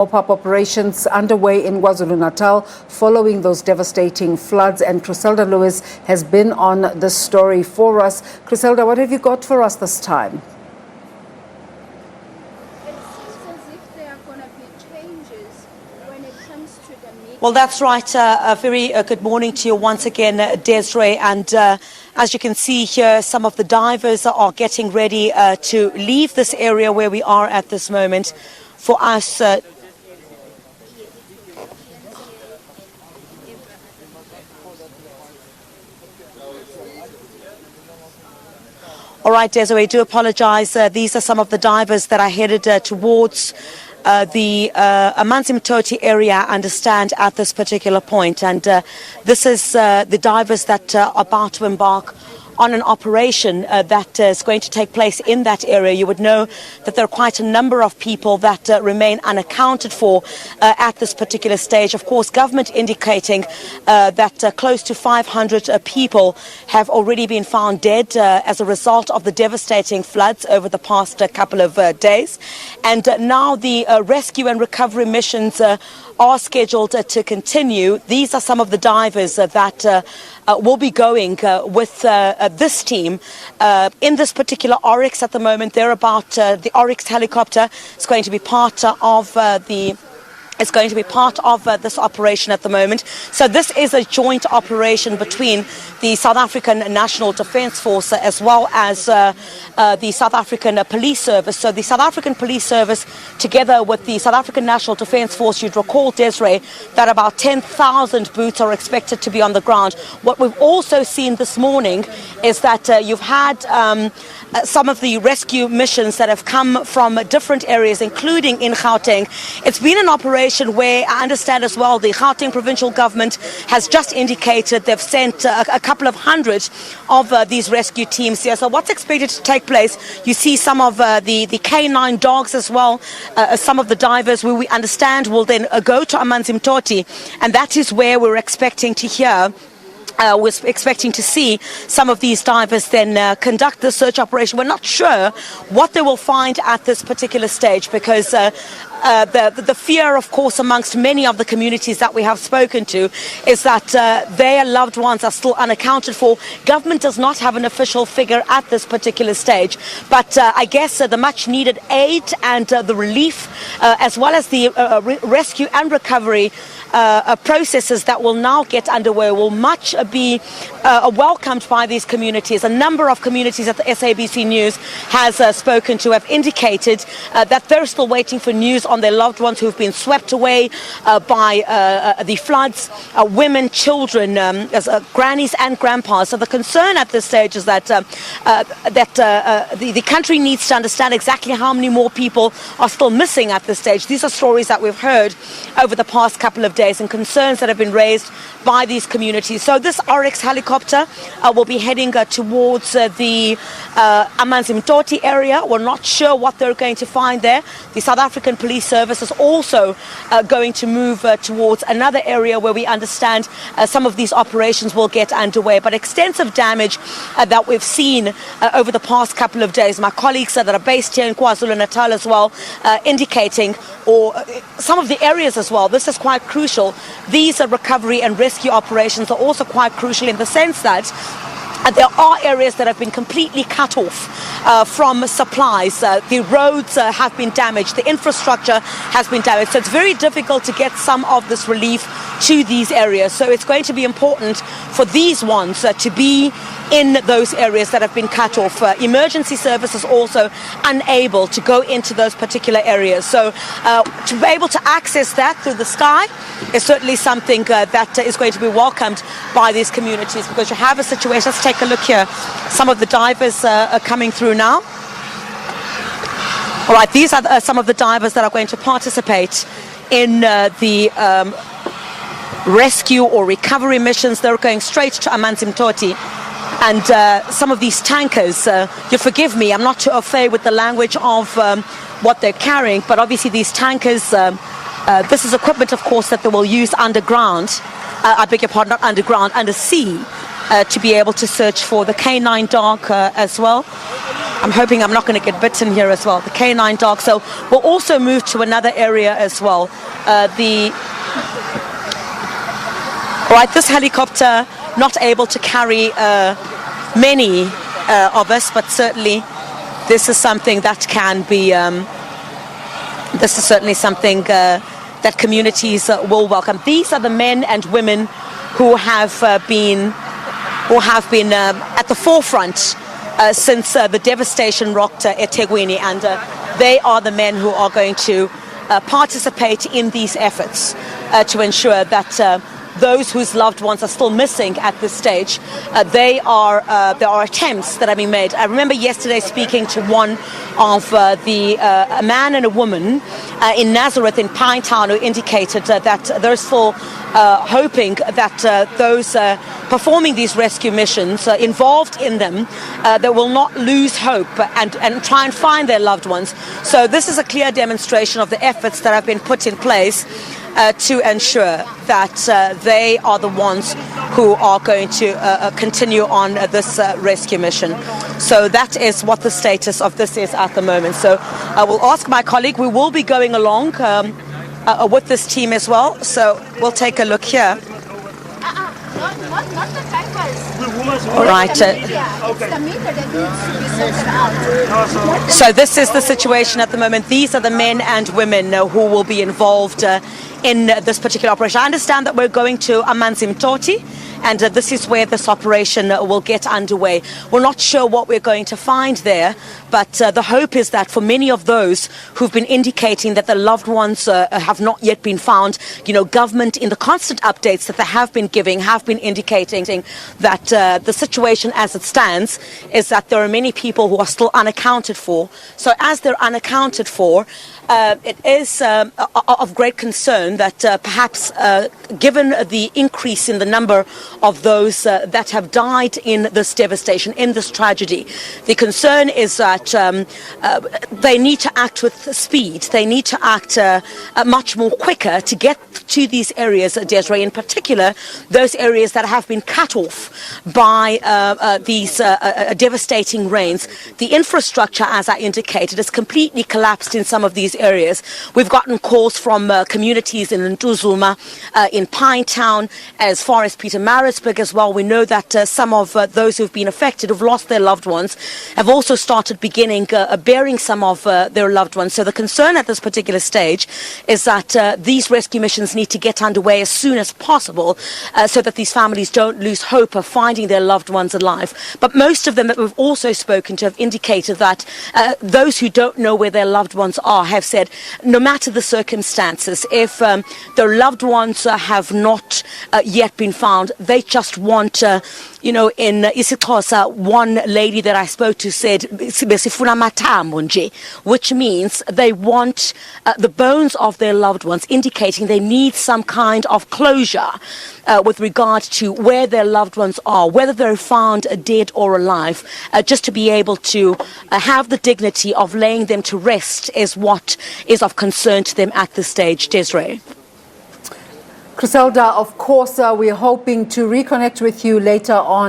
Mop-up operations underway in KwaZulu-Natal following those devastating floods, and Criselda Lewis has been on this story for us. Criselda, what have you got for us this time? It seems as if there are going to be changes when it comes to the media. Well, that's right. A very good morning to you once again, Desiree. And as you can see here, some of the divers are getting ready to leave this area where we are at this moment for us All right, Desiree, I do apologize. These are some of the divers that are headed towards the Amanzimtoti area, I understand, at this particular point. And this is the divers that are about to embark on an operation that is going to take place in that area. You would know that there are quite a number of people that remain unaccounted for at this particular stage. Of course, government indicating that close to 500 people have already been found dead as a result of the devastating floods over the past couple of days. And now the rescue and recovery missions are scheduled to continue. These are some of the divers that will be going with this team in this particular Oryx at the moment. They're about the Oryx helicopter is going to be part of this operation at the moment. So this is a joint operation between the South African National Defence Force as well as the South African Police Service. So the South African Police Service, together with the South African National Defence Force, you'd recall, Desiree, that about 10,000 boots are expected to be on the ground. What we've also seen this morning is that you've had some of the rescue missions that have come from different areas, including in Gauteng. It's been an operation where I understand as well the Gauteng provincial government has just indicated they've sent a couple of hundred of these rescue teams here. So what's expected to take place? You see some of the K9 dogs as well. Some of the divers, who we understand will then go to Amanzimtoti, and that is where we're expecting to hear. We're expecting to see some of these divers then conduct the search operation. We're not sure what they will find at this particular stage, because the fear, of course, amongst many of the communities that we have spoken to is that their loved ones are still unaccounted for. Government does not have an official figure at this particular stage, but I guess the much needed aid and the relief as well as the rescue and recovery processes that will now get underway will much be welcomed by these communities. A number of communities that the SABC News has spoken to have indicated that they're still waiting for news on their loved ones who've been swept away by the floods, women, children, grannies and grandpas. So the concern at this stage is that the country needs to understand exactly how many more people are still missing at this stage. These are stories that we've heard over the past couple of days and concerns that have been raised by these communities. So this Oryx helicopter will be heading towards the Amanzimtoti area. We're not sure what they're going to find there. The South African Police Service is also going to move towards another area where we understand some of these operations will get underway. But extensive damage that we've seen over the past couple of days. My colleagues that are based here in KwaZulu-Natal as well indicating, or some of the areas as well, this is quite crucial. These recovery and rescue operations are also quite crucial in the sense that there are areas that have been completely cut off from supplies. The roads have been damaged. The infrastructure has been damaged. So it's very difficult to get some of this relief to these areas. So it's going to be important for these ones to be in those areas that have been cut off. Emergency services also unable to go into those particular areas. So to be able to access that through the sky is certainly something that is going to be welcomed by these communities, because you have a situation. Let's take a look here. Some of the divers are coming through now. All right, these are some of the divers that are going to participate in the rescue or recovery missions. They're going straight to Amanzimtoti. And some of these tankers, you forgive me, I'm not too au fait with the language of what they're carrying, but obviously these tankers, this is equipment, of course, that they will use underground. I beg your pardon, not underground, under sea, to be able to search for the K9 dog as well. I'm hoping I'm not going to get bitten here as well. The canine dog. So we'll also move to another area as well. This helicopter not able to carry many of us, but certainly this is something that can be. This is certainly something that communities will welcome. These are the men and women who have been at the forefront since the devastation rocked eThekwini, and they are the men who are going to participate in these efforts to ensure that those whose loved ones are still missing at this stage, there are attempts that are being made. I remember yesterday speaking to one of a man and a woman in Nazareth in Pinetown who indicated that they're still hoping that those performing these rescue missions involved in them, they will not lose hope and try and find their loved ones. So this is a clear demonstration of the efforts that have been put in place to ensure that they are the ones who are going to continue on this rescue mission. So that is what the status of this is at the moment. So I will ask my colleague. We will be going along with this team as well. So we'll take a look here. Not the tankers. All right. It's the meter that needs to be sorted out. So this is the situation at the moment. These are the men and women who will be involved in this particular operation. I understand that we're going to Amanzimtoti, and this is where this operation will get underway. We're not sure what we're going to find there, but the hope is that for many of those who've been indicating that their loved ones have not yet been found, government in the constant updates that they have been giving have been indicating that the situation as it stands is that there are many people who are still unaccounted for. So as they're unaccounted for, it is of great concern that perhaps given the increase in the number of those that have died in this devastation, in this tragedy, the concern is that they need to act with speed. They need to act much more quicker to get to these areas, Desiree, in particular, those areas that have been cut off by these devastating rains. The infrastructure, as I indicated, is completely collapsed in some of these areas. We've gotten calls from communities in Ntuzuma, in Pinetown, as far as Pietermaritzburg as well. We know that some of those who've been affected, who've lost their loved ones, have also started beginning burying some of their loved ones. So the concern at this particular stage is that these rescue missions need to get underway as soon as possible so that these families don't lose hope of finding their loved ones alive. But most of them that we've also spoken to have indicated that those who don't know where their loved ones are have said no matter the circumstances, if their loved ones have not yet been found, they just want, in isiXhosa, one lady that I spoke to said, which means they want the bones of their loved ones, indicating they need some kind of closure with regard to where their loved ones are, whether they're found dead or alive, just to be able to have the dignity of laying them to rest is what is of concern to them at this stage. Desiree. Griselda, of course, we're hoping to reconnect with you later on.